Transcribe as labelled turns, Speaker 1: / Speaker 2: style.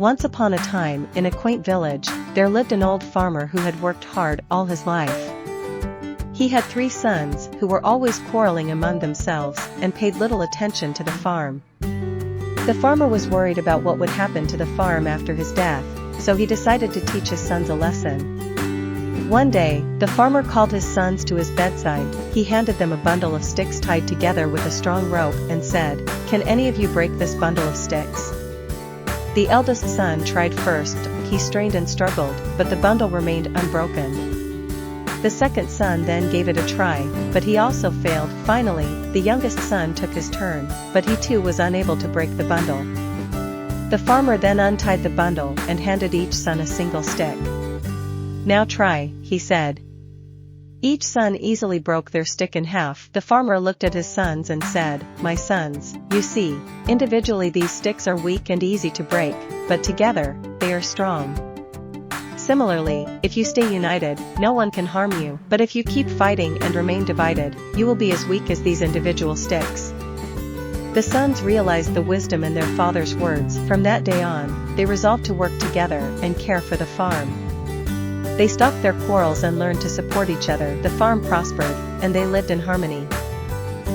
Speaker 1: Once upon a time, in a quaint village, there lived an old farmer who had worked hard all his life. He had 3 sons, who were always quarreling among themselves, and paid little attention to the farm. The farmer was worried about what would happen to the farm after his death, so he decided to teach his sons a lesson. One day, the farmer called his sons to his bedside. He handed them a bundle of sticks tied together with a strong rope and said, "Can any of you break this bundle of sticks?" The eldest son tried first. He strained and struggled, but the bundle remained unbroken. The second son then gave it a try, but he also failed. Finally, the youngest son took his turn, but he too was unable to break the bundle. The farmer then untied the bundle and handed each son a single stick. "Now try," he said. Each son easily broke their stick in half. The farmer looked at his sons and said, "My sons, you see, individually these sticks are weak and easy to break, but together, they are strong. Similarly, if you stay united, no one can harm you, but if you keep fighting and remain divided, you will be as weak as these individual sticks." The sons realized the wisdom in their father's words. From that day on, they resolved to work together and care for the farm. They stopped their quarrels and learned to support each other. The farm prospered, and they lived in harmony.